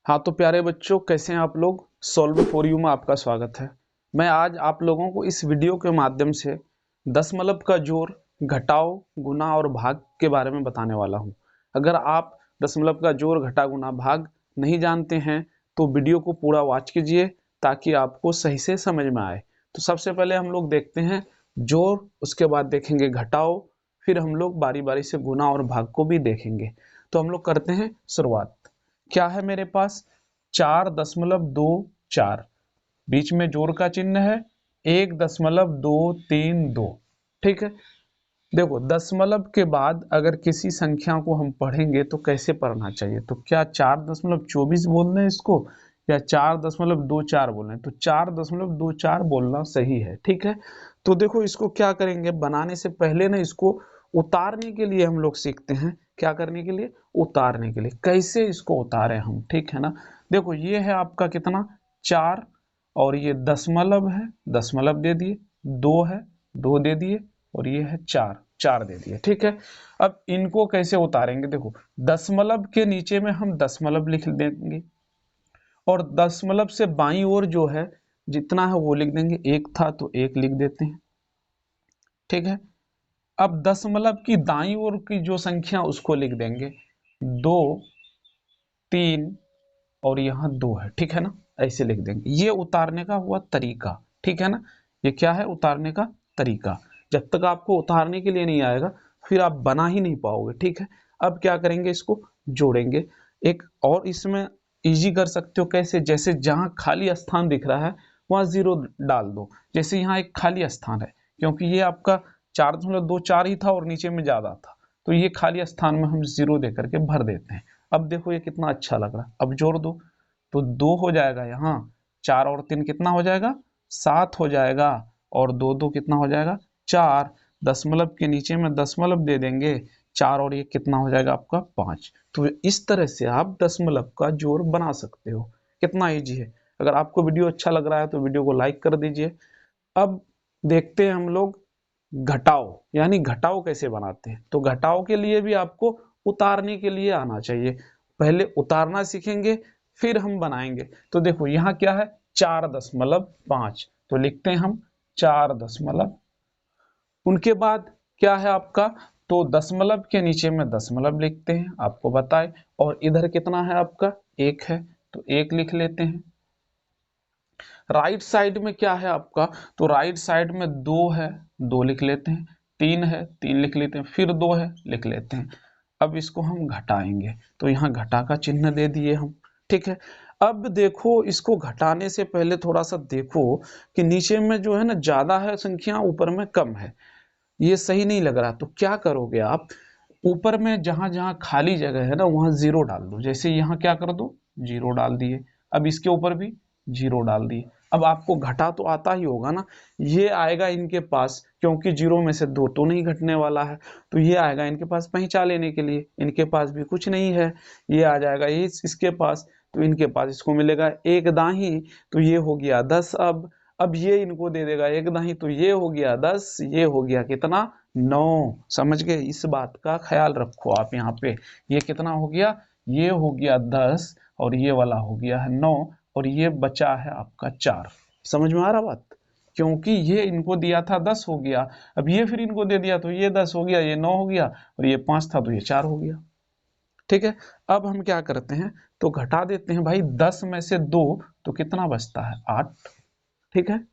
हाँ तो प्यारे बच्चों, कैसे हैं आप लोग। सॉल्व फॉर यू में आपका स्वागत है। मैं आज आप लोगों को इस वीडियो के माध्यम से दशमलव का जोड़, घटाव, गुणा और भाग के बारे में बताने वाला हूँ। अगर आप दशमलव का जोड़, घटा, गुणा, भाग नहीं जानते हैं तो वीडियो को पूरा वॉच कीजिए ताकि आपको सही से समझ में आए। तो सबसे पहले हम लोग देखते हैं जोड़, उसके बाद देखेंगे घटाव, फिर हम लोग बारी बारी से गुणा और भाग को भी देखेंगे। तो हम लोग करते हैं शुरुआत। क्या है मेरे पास 4.24, बीच में जोड़ का चिन्ह है 1.232। ठीक है। देखो दशमलव के बाद अगर किसी संख्या को हम पढ़ेंगे तो कैसे पढ़ना चाहिए, तो क्या 4.24 बोलना है इसको या 4.24 बोलना है, तो 4.24 बोलना सही है। ठीक है। तो देखो इसको क्या करेंगे, बनाने से पहले ना इसको उतारने के लिए हम लोग सीखते हैं। क्या करने के लिए? उतारने के लिए। कैसे इसको उतारे हम, ठीक है ना। देखो ये है आपका कितना 4, और ये दशमलव है, दशमलव दे दिए, 2 है, 2 दे दिए, और ये है 4, 4 दे दिए। ठीक है। अब इनको कैसे उतारेंगे, देखो दशमलव के नीचे में हम दशमलव लिख देंगे और दशमलव से बाईं ओर जो है जितना है वो लिख देंगे। एक था तो एक लिख देते हैं। ठीक है। अब दशमलव की दाईं ओर की जो संख्या उसको लिख देंगे 2, 3 और यहाँ 2 है। ठीक है ना, ऐसे लिख देंगे। ये उतारने का हुआ तरीका। ठीक है ना, ये क्या है उतारने का तरीका। जब तक आपको उतारने के लिए नहीं आएगा फिर आप बना ही नहीं पाओगे। ठीक है। अब क्या करेंगे, इसको जोड़ेंगे। एक और इसमें इजी कर सकते हो कैसे, जैसे जहां खाली स्थान दिख रहा है वहां जीरो डाल दो। जैसे यहाँ एक खाली स्थान है क्योंकि ये आपका 4.24 ही था और नीचे में ज्यादा था, तो ये खाली स्थान में हम जीरो दे करके भर देते हैं। अब देखो ये कितना अच्छा लग रहा है। अब जोड़ दो तो 2 हो जाएगा, यहाँ 4 और 3 कितना हो जाएगा, 7 हो जाएगा, और 2 2 कितना हो जाएगा, 4। दशमलव के नीचे में दशमलव दे देंगे, 4 और ये कितना हो जाएगा आपका 5। तो इस तरह से आप दशमलव का जोड़ बना सकते हो। कितना इजी है। अगर आपको वीडियो अच्छा लग रहा है तो वीडियो को लाइक कर दीजिए। अब देखते हैं हम लोग घटाव, यानी घटाव कैसे बनाते हैं। तो घटाव के लिए भी आपको उतारने के लिए आना चाहिए। पहले उतारना सीखेंगे फिर हम बनाएंगे। तो देखो यहाँ क्या है 4.5, तो लिखते हैं हम 4 उनके बाद क्या है आपका, तो दशमलव के नीचे में दशमलव लिखते हैं, आपको बताए। और इधर कितना है आपका 1 है, तो 1 लिख लेते हैं। राइट साइड में क्या है आपका, तो राइट साइड में 2 है, 2 लिख लेते हैं। 3 है, 3 लिख लेते हैं, फिर 2 है, लिख लेते हैं। अब इसको हम घटाएंगे तो यहाँ घटा का चिन्ह दे दिए हम। ठीक है। अब देखो इसको घटाने से पहले थोड़ा सा देखो कि नीचे में जो है ना ज्यादा है संख्या, ऊपर में कम है, ये सही नहीं लग रहा। तो क्या करोगे आप, ऊपर में जहां जहां खाली जगह है ना वहां जीरो डाल दो। जैसे यहाँ क्या कर दो, जीरो डाल दिए। अब इसके ऊपर भी जीरो डाल दिए। अब आपको घटा तो आता ही होगा ना, ये आएगा इनके पास, क्योंकि जीरो में से 2 तो नहीं घटने वाला है, तो ये आएगा इनके पास पहुंचा लेने के लिए। इनके पास भी कुछ नहीं है, ये आ जाएगा ये इसके पास, तो इनके पास इसको मिलेगा एक दाही, तो ये हो गया 10। अब ये इनको दे देगा एक दाही, तो ये हो गया 10, ये हो गया कितना 9। समझ गए, इस बात का ख्याल रखो आप यहाँ पे। ये कितना हो गया, ये हो गया 10 और ये वाला हो गया है 9, और ये बचा है आपका 4। समझ में आ रहा बात, क्योंकि ये इनको दिया था 10 हो गया, अब ये फिर इनको दे दिया तो ये 10 हो गया, ये 9 हो गया, और ये 5 था तो ये 4 हो गया। ठीक है। अब हम क्या करते हैं, तो घटा देते हैं भाई। 10 में से 2 तो कितना बचता है 8। ठीक है।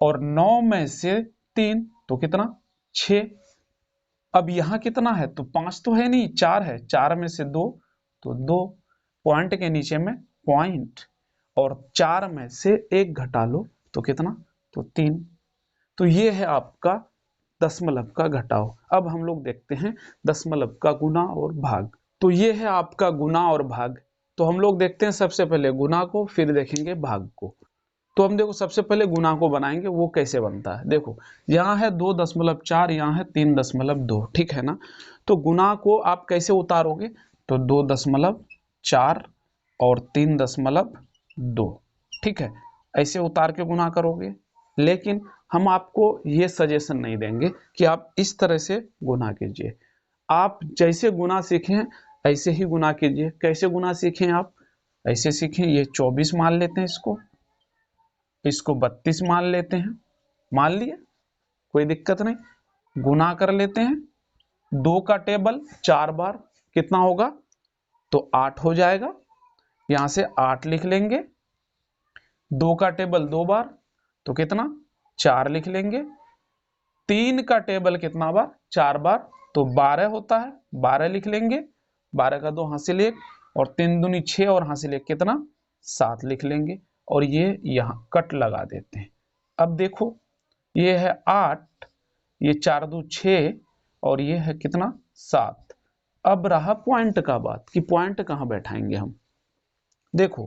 और 9 में से 3 तो कितना 6। अब यहां कितना है, तो 5 तो है नहीं, 4 है, 4 में से 2 तो 2, पॉइंट के नीचे में पॉइंट, और 4 में से 1 घटा लो तो कितना, तो 3। तो ये है आपका दशमलव का घटाव। अब हम लोग देखते हैं दशमलव का गुना और भाग। तो ये है आपका गुना और भाग। तो हम लोग देखते हैं सबसे पहले गुना को, फिर देखेंगे भाग को। तो हम देखो सबसे पहले गुना को बनाएंगे, वो कैसे बनता है। देखो यहाँ है 2.4, यहाँ है 3.2। ठीक है ना। तो गुना को आप कैसे उतारोगे, तो 2.4 और 3.2। ठीक है, ऐसे उतार के गुना करोगे। लेकिन हम आपको ये सजेशन नहीं देंगे कि आप इस तरह से गुना कीजिए। आप जैसे गुना सीखे हैं ऐसे ही गुना कीजिए। कैसे गुना सीखे आप, ऐसे सीखें, ये 24 मान लेते हैं, इसको 32 मान लेते हैं, मान लिए, कोई दिक्कत नहीं। गुना कर लेते हैं, 2 का टेबल 4 बार कितना होगा, तो 8 हो जाएगा, यहां से 8 लिख लेंगे। 2 का टेबल 2 बार तो कितना, 4 लिख लेंगे। 3 का टेबल कितना बार, 4 बार, तो 12 होता है, 12 लिख लेंगे। 12 का 2 हासिल 1 और 3 दूनी 6 और हासिल 1 कितना, 7 लिख लेंगे। और ये यहाँ कट लगा देते हैं। अब देखो ये है 8, ये 4 2 6 और ये है कितना, 7। अब रहा पॉइंट का बात कि पॉइंट कहाँ बैठाएंगे हम। देखो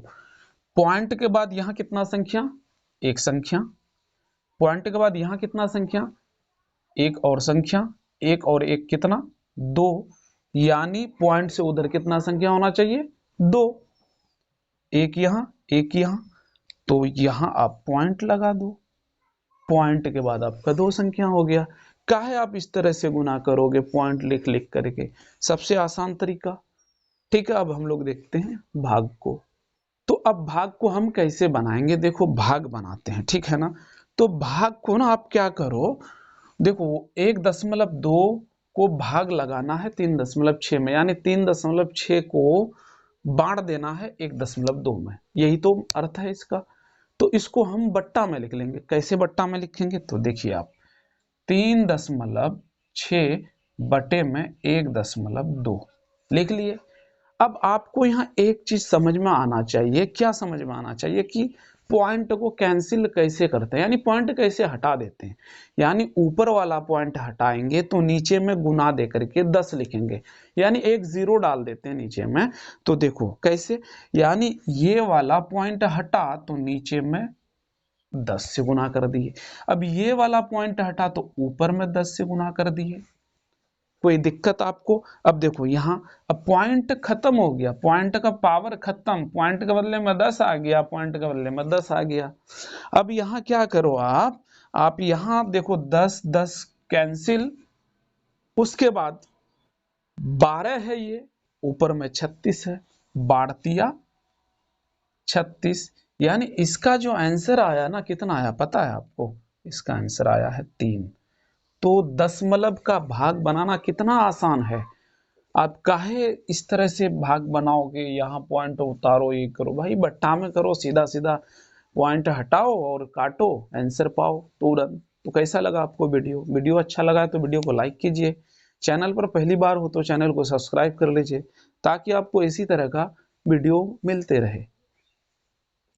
पॉइंट के बाद यहाँ कितना संख्या, एक संख्या। पॉइंट के बाद यहाँ कितना संख्या, एक और संख्या। एक और एक कितना, 2। यानी पॉइंट से उधर कितना संख्या होना चाहिए, 2। एक यहाँ एक यहाँ, तो यहाँ आप पॉइंट लगा दो। पॉइंट के बाद आपका 2 संख्या हो गया। काहे आप इस तरह से गुना करोगे पॉइंट लिख लिख करके, सबसे आसान तरीका। ठीक है, अब हम लोग देखते हैं भाग को। तो अब भाग को हम कैसे बनाएंगे, देखो भाग बनाते हैं, ठीक है ना। तो भाग को ना आप क्या करो, देखो 1.2 को भाग लगाना है 3.6 में, यानी 3.6 को बांट देना है 1.2 में, यही तो अर्थ है इसका। तो इसको हम बट्टा में लिख लेंगे। कैसे बट्टा में लिखेंगे, तो देखिए आप 3.6 बटे में 1.2 लिख लिए। अब आपको यहाँ एक चीज समझ में आना चाहिए, क्या समझ में आना चाहिए कि पॉइंट को कैंसिल कैसे करते हैं, यानी पॉइंट कैसे हटा देते हैं। यानी ऊपर वाला पॉइंट हटाएंगे तो नीचे में गुना दे करके 10 लिखेंगे, यानी एक 0 डाल देते हैं नीचे में। तो देखो कैसे, यानी ये वाला पॉइंट हटा तो नीचे में 10 से गुना कर दिए। अब ये वाला पॉइंट हटा तो ऊपर में 10 से गुना कर दिए। कोई दिक्कत आपको। अब देखो यहाँ, अब पॉइंट खत्म हो गया, पॉइंट का पावर खत्म, पॉइंट के बदले में 10 आ गया, पॉइंट के बदले में 10 आ गया। अब यहाँ क्या करो आप यहाँ देखो 10 10 कैंसिल, उसके बाद 12 है, ये ऊपर में 36 है, बाढ़ दिया 36। यानी इसका जो आंसर आया ना, कितना आया पता है आपको, इसका आंसर आया है 3। तो दशमलव का भाग बनाना कितना आसान है। आप काहे इस तरह से भाग बनाओगे, यहाँ पॉइंट उतारो, ये करो, भाई बट्टा में करो, सीधा सीधा पॉइंट हटाओ और काटो, आंसर पाओ तुरंत। तो कैसा लगा आपको वीडियो अच्छा लगा तो वीडियो को लाइक कीजिए। चैनल पर पहली बार हो तो चैनल को सब्सक्राइब कर लीजिए, ताकि आपको इसी तरह का वीडियो मिलते रहे।